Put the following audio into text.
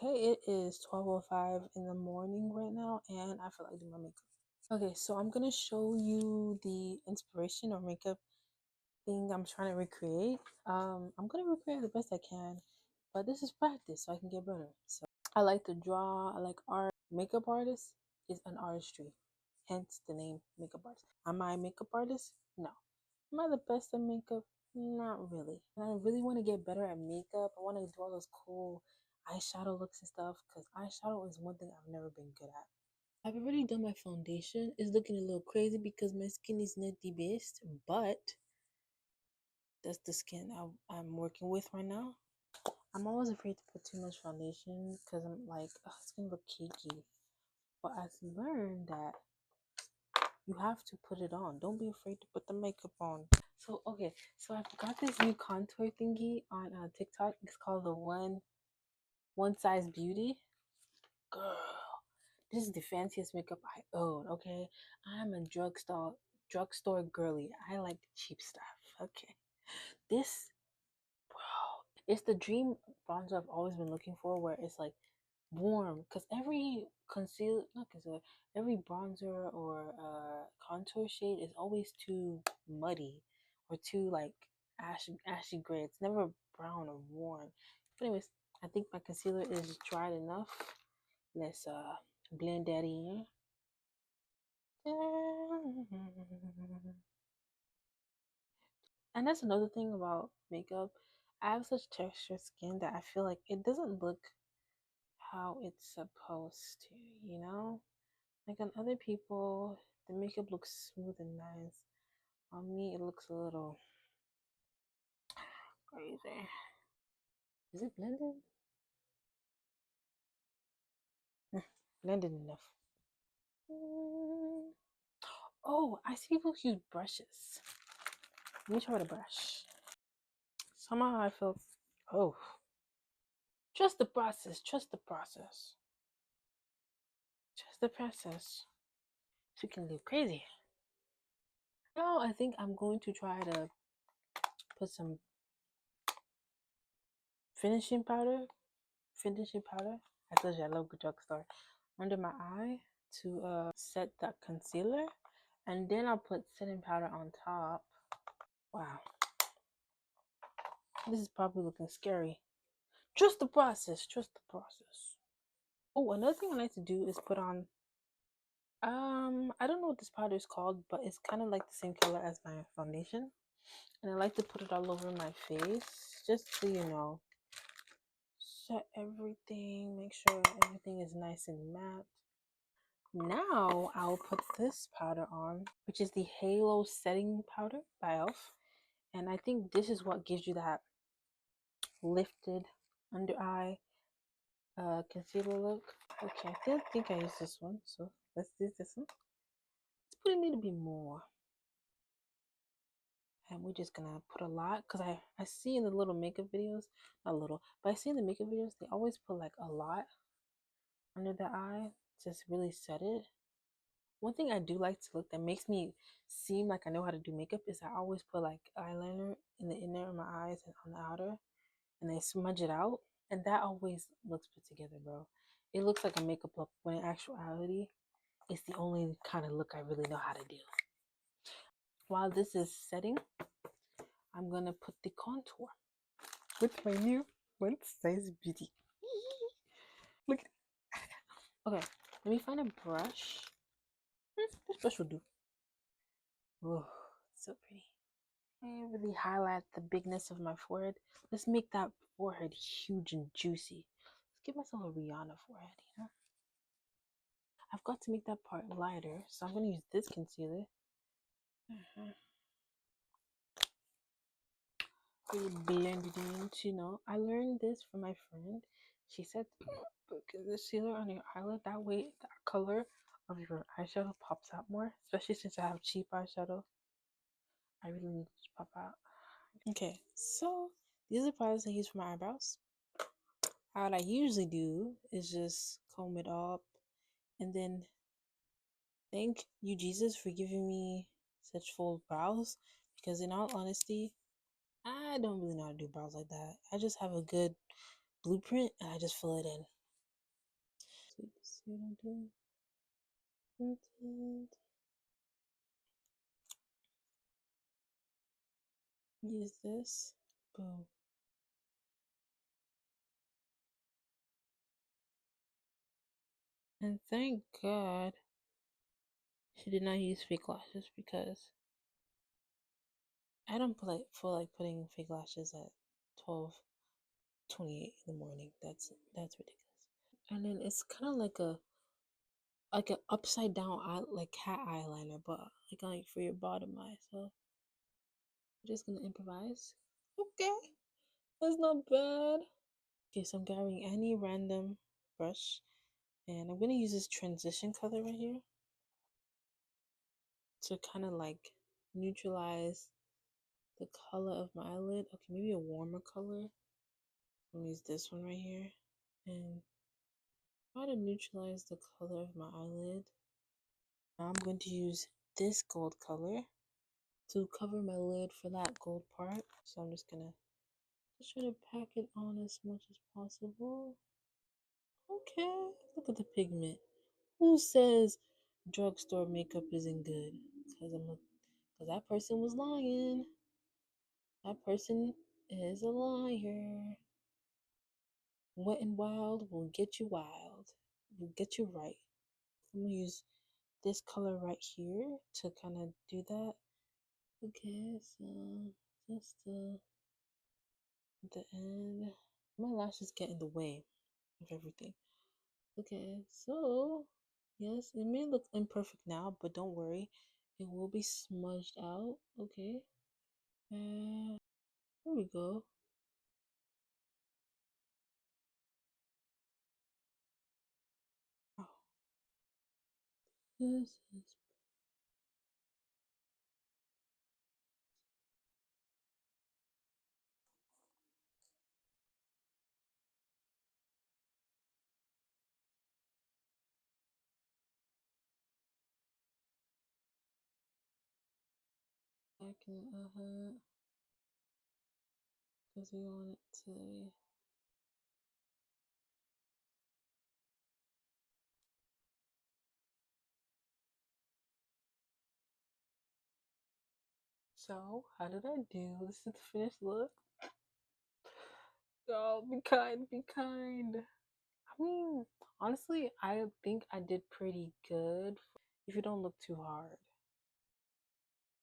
Okay, it is 12:05 in the morning right now, and I feel like doing my makeup. Okay, so I'm gonna show you the inspiration or makeup thing I'm trying to recreate. I'm gonna recreate the best I can, but this is practice, so I can get better. So I like to draw. I like art. Makeup artist is an artistry, hence the name makeup artist. Am I a makeup artist? No. Am I the best at makeup? Not really. And I really want to get better at makeup. I want to do all those cool eyeshadow looks and stuff because eyeshadow is one thing I've never been good at. I've already done my foundation. It's looking a little crazy because my skin is not the best, but that's the skin I'm working with right now. I'm always afraid to put too much foundation because I'm like, oh, it's gonna look cakey. But I've learned that you have to put it on. Don't be afraid to put the makeup on. So okay, so I've got this new contour thingy on TikTok. It's called the One Size Beauty. Girl, this is the fanciest makeup I own. Okay, I'm a drugstore girly. I like the cheap stuff. Okay, this, bro, it's the dream bronzer I've always been looking for, where it's like warm. Cause every not concealer, every bronzer or contour shade is always too muddy or too like ashy gray. It's never brown or warm. But anyways, I think my concealer is dried enough. Let's blend that in. And that's another thing about makeup. I have such textured skin that I feel like it doesn't look how it's supposed to, you know? Like on other people, the makeup looks smooth and nice. On me, it looks a little crazy. Is it blended? Blended enough. Oh, I see people use brushes. Let me try with a brush. Somehow I feel, oh, trust the process. Trust the process. Trust the process. She can go crazy. Now I think I'm going to try to put some finishing powder. Finishing powder. I told you I love good drugstore. Under my eye to set that concealer, and then I'll put setting powder on top. Wow, this is probably looking scary. Trust the process. Trust the process. Oh, another thing I like to do is put on. I don't know what this powder is called, but it's kind of like the same color as my foundation, and I like to put it all over my face, just so you know. Set everything. Make sure everything is nice and matte. Now I'll put this powder on, which is the Halo Setting Powder by e.l.f. And I think this is what gives you that lifted under eye concealer look. Okay, I still think I use this one, so let's use this one. Let's put a little bit more. And we're just gonna put a lot because I see in the little makeup videos, not little, but I see in the makeup videos they always put like a lot under the eye to just really set it. One thing I do like to look that makes me seem like I know how to do makeup is I always put like eyeliner in the inner of my eyes and on the outer, and I smudge it out, and that always looks put together, bro. It looks like a makeup look when in actuality, it's the only kind of look I really know how to do. While this is setting, I'm gonna put the contour with my new One Size Beauty. Look. Okay, let me find a brush. This brush will do. Oh, so pretty. And really highlight the bigness of my forehead. Let's make that forehead huge and juicy. Let's give myself a Rihanna forehead, you know? I've got to make that part lighter, so I'm going to use this concealer. Really blend it in, you know. I learned this from my friend. She said, put concealer on your eyelid. That way, the color of your eyeshadow pops out more, especially since I have cheap eyeshadow. I really need it to pop out. Okay, so these are the products I use for my eyebrows. What I usually do is just comb it up and then thank you, Jesus, for giving me such full brows. Because in all honesty, I don't really know how to do brows like that. I just have a good blueprint and I just fill it in. see what I'm doing? Content. Use this. Boom. And thank God she did not use fake lashes because I don't feel like putting fake lashes at 12:28 in the morning. That's ridiculous. And then it's kind of like an upside down eye, like cat eyeliner, but like for your bottom eye. So I'm just gonna improvise. Okay, that's not bad. Okay, so I'm grabbing any random brush, and I'm gonna use this transition color right here to kind of like neutralize the color of my eyelid. Okay, maybe a warmer color. I'm gonna use this one right here and try to neutralize the color of my eyelid. Now I'm going to use this gold color to cover my lid for that gold part. So I'm just gonna try to pack it on as much as possible. Okay, look at the pigment. Who says drugstore makeup isn't good? Because that person was lying. That person is a liar. Wet and wild will get you wild. Will get you right. I'm gonna use this color right here to kind of do that. Okay, so just the end. My lashes get in the way of everything. Okay, so yes, it may look imperfect now, but don't worry, it will be smudged out. Okay, and there we go. Oh, this is backing it because we want it to be. So, how did I do? This is the finished look. Oh, be kind, be kind. I mean, honestly, I think I did pretty good if you don't look too hard.